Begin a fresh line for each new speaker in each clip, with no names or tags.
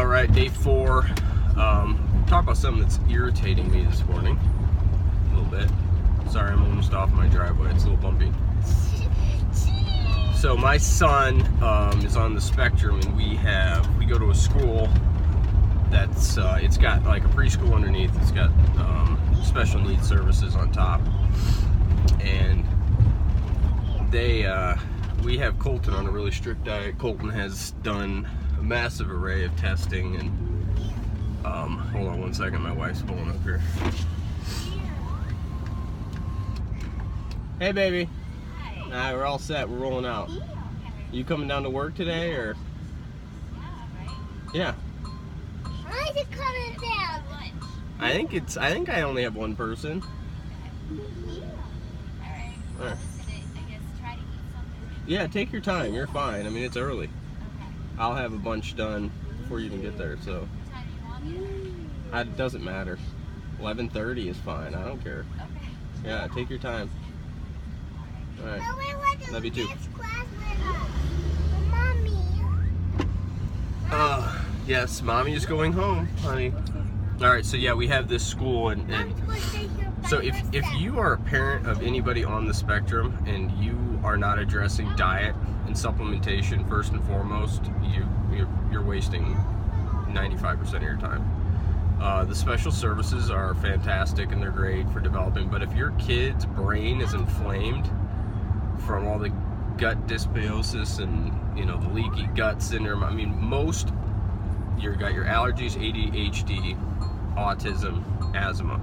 Alright, day 4. Talk about something that's irritating me this morning. A little bit. Sorry, I'm almost off my driveway. It's a little bumpy. So my son is on the spectrum, and we go to a school that's it's got like a preschool underneath. It's got special needs services on top, and we have Colton on a really strict diet. Colton has done a massive array of testing, and hold on one second, my wife's pulling up here. Hey baby.
Hi.
Nah, we're all set, we're rolling out.
Okay.
You coming down to work today, or?
Yeah, right?
Yeah.
Why is it coming down? Lunch.
I think I only have one person.
Alright.
Alright.
I guess try to eat something.
Yeah, take your time, you're fine. I mean, it's early.
Okay.
I'll have a bunch done before you even get there, so.
What time do you want it?
It doesn't matter. 11:30 is fine, I don't care.
Okay.
Yeah, take your time. Alright.
No, we went to
Love you too.
dance class with us. Mommy.
Yes, mommy is going home, honey. Alright, so yeah, we have this school, and so if you are a parent of anybody on the spectrum and you are not addressing diet and supplementation first and foremost, you're wasting 95% of your time. The special services are fantastic and they're great for developing, but if your kid's brain is inflamed from all the gut dysbiosis and the leaky gut syndrome, I mean, you got your allergies, ADHD, autism, asthma.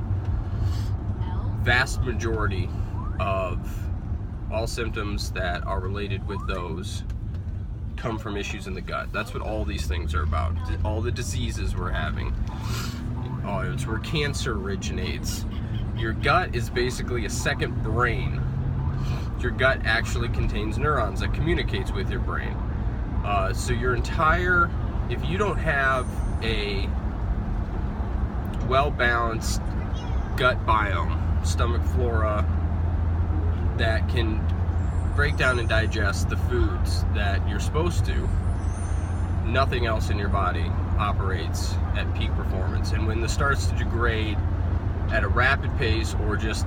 Vast majority of all symptoms that are related with those come from issues in the gut. That's what all these things are about. All the diseases we're having. Oh, it's where cancer originates. Your gut is basically a second brain. Your gut actually contains neurons that communicates with your brain. So if you don't have a well-balanced gut biome, stomach flora that can break down and digest the foods that you're supposed to, nothing else in your body operates at peak performance. And when this starts to degrade at a rapid pace, or just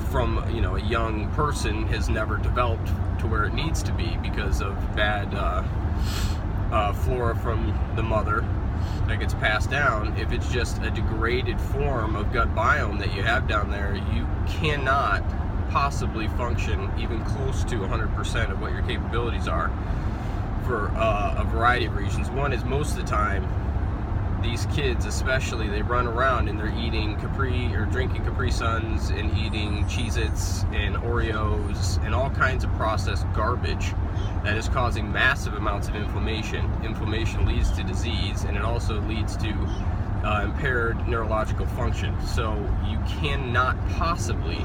from a young person has never developed to where it needs to be because of bad flora from the mother that gets passed down, if it's just a degraded form of gut biome that you have down there, you cannot possibly function even close to 100% of what your capabilities are, for a variety of reasons. One is, most of the time these kids especially, they run around and they're eating drinking Capri Suns and eating Cheez-Its and Oreos and all kinds of processed garbage that is causing massive amounts of inflammation. Inflammation leads to disease, and it also leads to impaired neurological function. So you cannot possibly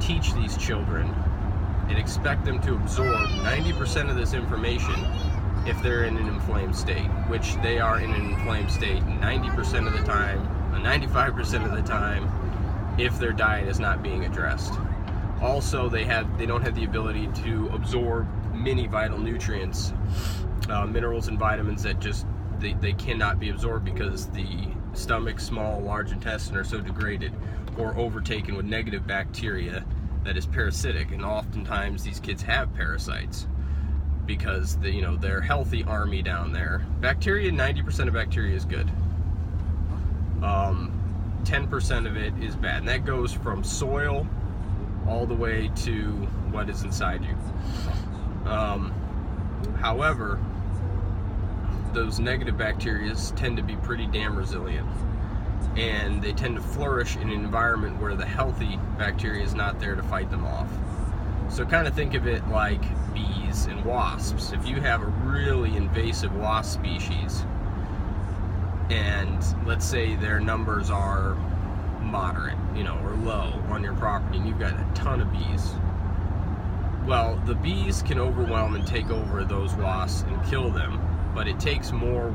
teach these children and expect them to absorb 90% of this information if they're in an inflamed state, which they are in an inflamed state 90% of the time, 95% of the time, if their diet is not being addressed. Also, they don't have the ability to absorb many vital nutrients, minerals and vitamins that just they cannot be absorbed because the stomach, small, large intestine are so degraded or overtaken with negative bacteria that is parasitic. And oftentimes these kids have parasites because they're healthy army down there. Bacteria, 90% of bacteria is good. 10% of it is bad, and that goes from soil all the way to what is inside you. However, those negative bacteria tend to be pretty damn resilient, and they tend to flourish in an environment where the healthy bacteria is not there to fight them off. So kind of think of it like bees and wasps. If you have a really invasive wasp species, and let's say their numbers are moderate, or low on your property, and you've got a ton of bees, well, the bees can overwhelm and take over those wasps and kill them, but it takes more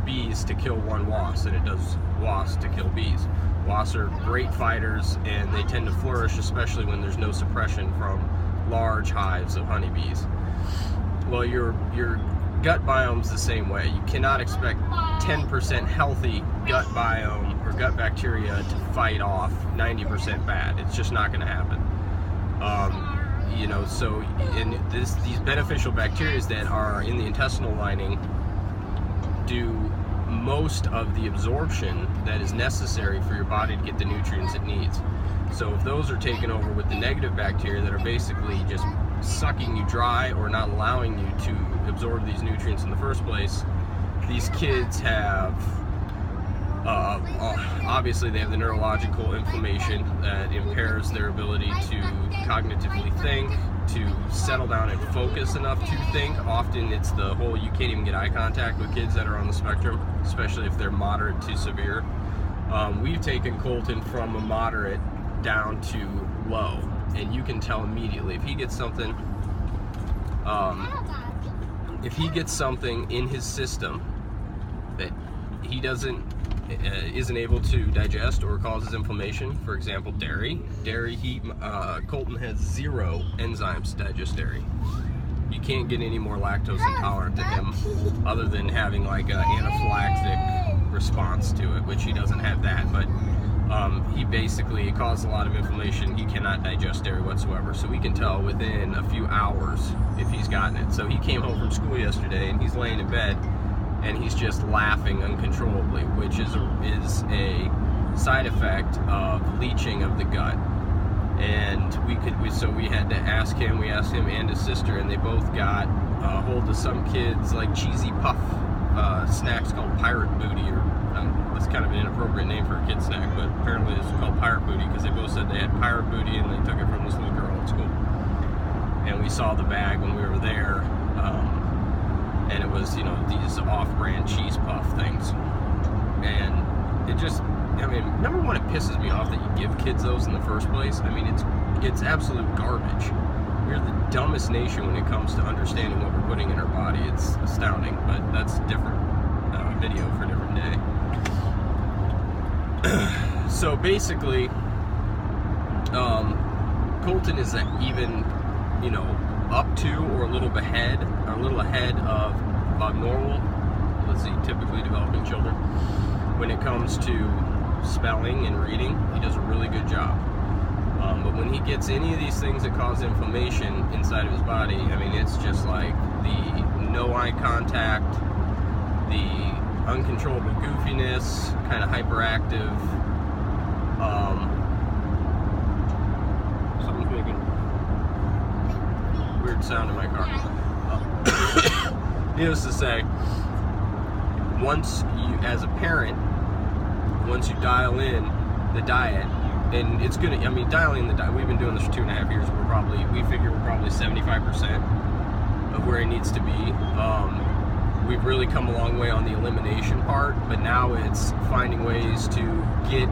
bees to kill one wasp than it does wasps to kill bees. Wasps are great fighters, and they tend to flourish, especially when there's no suppression from large hives of honeybees. Well, your gut biome's the same way. You cannot expect 10% healthy gut biome or gut bacteria to fight off 90% bad. It's just not going to happen. You know, so these beneficial bacteria that are in the intestinal lining do most of the absorption that is necessary for your body to get the nutrients it needs. So if those are taken over with the negative bacteria that are basically just sucking you dry or not allowing you to absorb these nutrients in the first place, these kids have obviously they have the neurological inflammation that impairs their ability to cognitively think, to settle down and focus enough to think. Often it's the whole, you can't even get eye contact with kids that are on the spectrum, especially if they're moderate to severe. We've taken Colton from a moderate down to low, and you can tell immediately if he gets something in his system that he isn't able to digest or causes inflammation. For example, dairy. Colton has 0 enzymes to digest dairy. You can't get any more lactose intolerant to him other than having like an anaphylactic response to it, which he doesn't have that, but it caused a lot of inflammation. He cannot digest dairy whatsoever, so we can tell within a few hours if he's gotten it. So he came home from school yesterday and he's laying in bed and he's just laughing uncontrollably, which is a side effect of leaching of the gut. And we had to ask him. We asked him and his sister, and they both got hold of some kids like cheesy puff snacks called Pirate Booty, or that's kind of an inappropriate name for a kid snack, but apparently it's called Pirate Booty because they both said they had Pirate Booty and they took it from this little girl at school. And we saw the bag when we were there. And it was, these off-brand cheese puff things. And it just, number one, it pisses me off that you give kids those in the first place. It's absolute garbage. We're the dumbest nation when it comes to understanding what we're putting in our body. It's astounding, but that's a different video for a different day. So basically, Colton is even, up to or a little ahead of normal, let's see, typically developing children. When it comes to spelling and reading, he does a really good job. But when he gets any of these things that cause inflammation inside of his body, it's just like the no eye contact, the uncontrollable goofiness, kind of hyperactive. Something's making weird sound in my car. Needless to say, as a parent, once you dial in the diet, and it's gonna, dialing the diet, we've been doing this for 2.5 years, we figure we're probably 75% of where it needs to be. We've really come a long way on the elimination part, but now it's finding ways to get,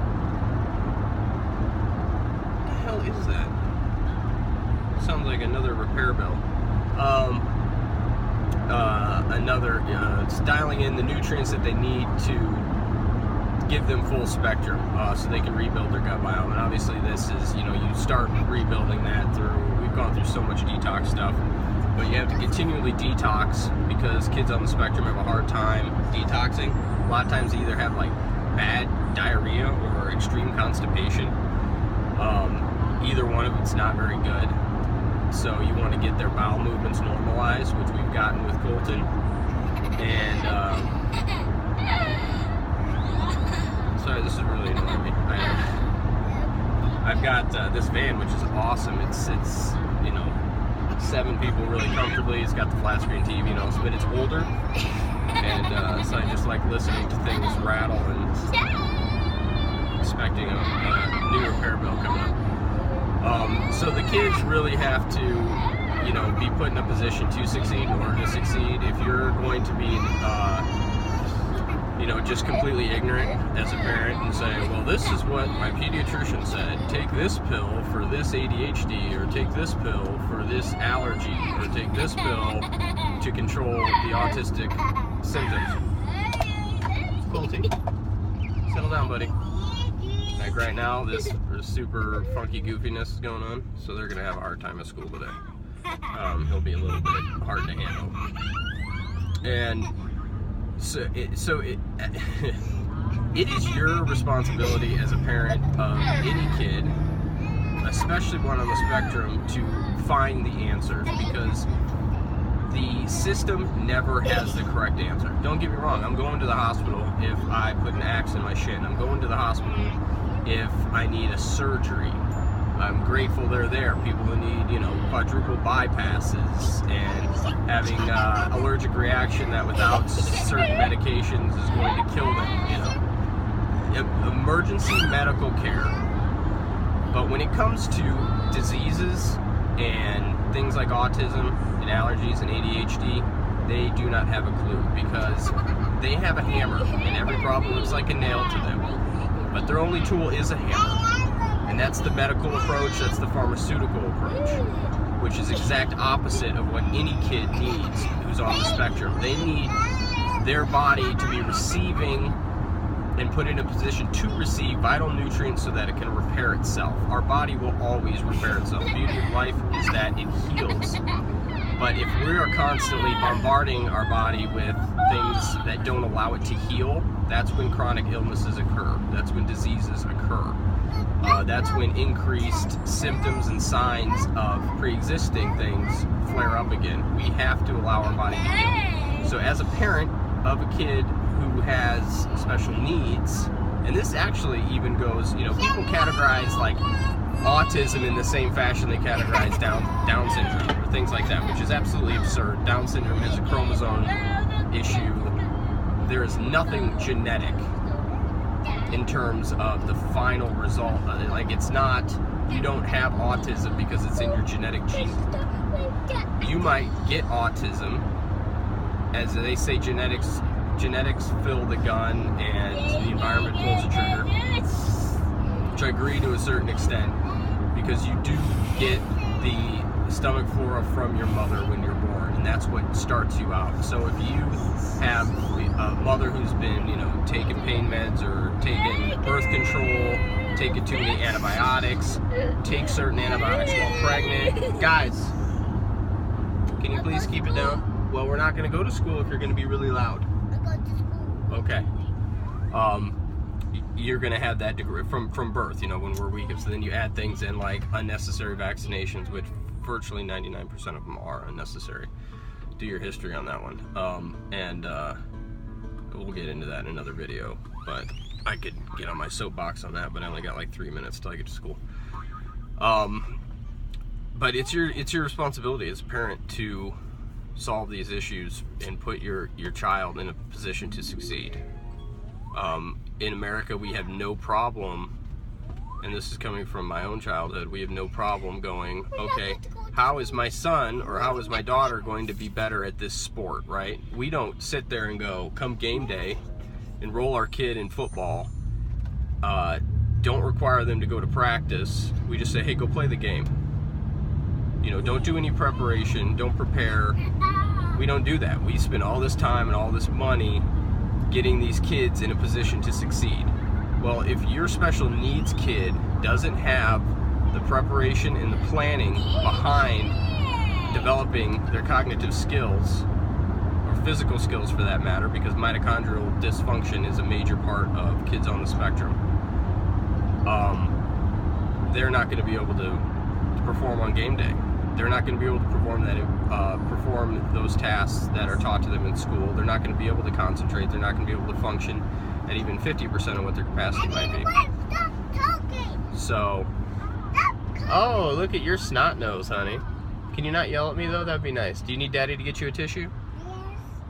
what the hell is that? Sounds like another repair bill. It's dialing in the nutrients that they need to give them full spectrum, so they can rebuild their gut biome. And obviously this is, you start rebuilding that we've gone through so much detox stuff, but you have to continually detox because kids on the spectrum have a hard time detoxing. A lot of times they either have like bad diarrhea or extreme constipation. Either one of it's not very good. So you want to get their bowel movements normalized, which we've gotten with Colton. And sorry, this is really annoying me. I've got this van, which is awesome. It's 7 people really comfortably. It's got the flat screen TV, but it's older, and so I just like listening to things rattle and expecting a new repair bill coming up. So the kids really have to, be put in a position to succeed in order to succeed. If you're going to be, just completely ignorant as a parent and say, well, this is what my pediatrician said. Take this pill for this ADHD, or take this pill for this allergy, or take this pill to control the autistic symptoms. Colty, settle down, buddy. Like right now, this super funky goofiness is going on, so they're going to have a hard time at school today. He'll be a little bit hard to handle. And so it is your responsibility as a parent of any kid, especially one on the spectrum, to find the answers, because the system never has the correct answer. Don't get me wrong, I'm going to the hospital if I put an axe in my shin. I'm going to the hospital if I need a surgery. I'm grateful they're there. People who need, quadruple bypasses and having allergic reaction that without certain medications is going to kill them, Emergency medical care. But when it comes to diseases and things like autism and allergies and ADHD, they do not have a clue, because they have a hammer and every problem looks like a nail to them. But their only tool is a hammer. And that's the medical approach, that's the pharmaceutical approach, which is exact opposite of what any kid needs who's on the spectrum. They need their body to be receiving and put in a position to receive vital nutrients so that it can repair itself. Our body will always repair itself. The beauty of life is that it heals. But if we are constantly bombarding our body with things that don't allow it to heal, that's when chronic illnesses occur. That's when diseases occur. That's when increased symptoms and signs of pre-existing things flare up again. We have to allow our body to heal. So as a parent of a kid who has special needs, and this actually even goes, people categorize like autism in the same fashion they categorize Down syndrome or things like that, which is absolutely absurd. Down syndrome is a chromosome issue. There is nothing genetic in terms of the final result. Like, it's not, you don't have autism because it's in your genetic gene. You might get autism, as they say, genetics fill the gun and the environment pulls the trigger, which I agree to a certain extent, because you do get the stomach flora from your mother when you're born, and that's what starts you out. So if you have a mother who's been, taking pain meds or taking birth control, taking too many antibiotics, take certain antibiotics while pregnant. Guys, can you please keep it down? Well, we're not going to go to school if you're going to be really loud. Okay. You're going to have that degree from birth, when we're weak. So then you add things in like unnecessary vaccinations, which virtually 99% of them are unnecessary. Do your history on that one. We'll get into that in another video, but I could get on my soapbox on that, but I only got like 3 minutes till I get to school. But it's your responsibility as a parent to solve these issues and put your child in a position to succeed. In America, we have no problem, and this is coming from my own childhood, we have no problem going, okay, how is my son or how is my daughter going to be better at this sport, right? We don't sit there and go, come game day, enroll our kid in football, don't require them to go to practice. We just say, hey, go play the game. Don't do any preparation, don't prepare. We don't do that. We spend all this time and all this money getting these kids in a position to succeed. Well, if your special needs kid doesn't have the preparation and the planning behind developing their cognitive skills, or physical skills for that matter, because mitochondrial dysfunction is a major part of kids on the spectrum, they're not going to be able to perform on game day. They're not going to be able to perform those tasks that are taught to them in school. They're not going to be able to concentrate. They're not going to be able to function at even 50% of what their capacity might be. So, oh, look at your snot nose, honey. Can you not yell at me, though? That'd be nice. Do you need Daddy to get you a tissue?
Yes.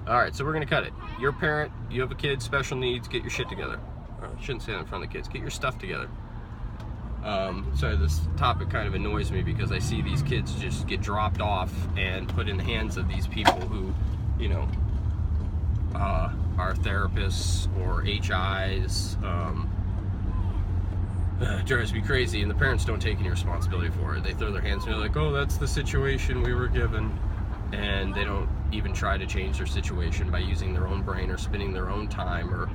All right, so we're going to cut it. You're a parent. You have a kid, special needs. Get your shit together. I shouldn't say that in front of the kids. Get your stuff together. Sorry, this topic kind of annoys me because I see these kids just get dropped off and put in the hands of these people who, are therapists or HIs. Drives me crazy, and the parents don't take any responsibility for it. They throw their hands and they're like, oh, that's the situation we were given, and they don't even try to change their situation by using their own brain or spending their own time or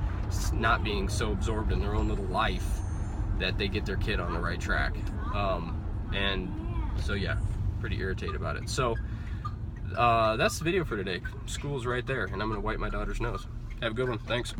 not being so absorbed in their own little life that they get their kid on the right track. And so yeah, pretty irritated about it. So that's the video for today. School's right there, and I'm gonna wipe my daughter's nose. Have a good one. Thanks.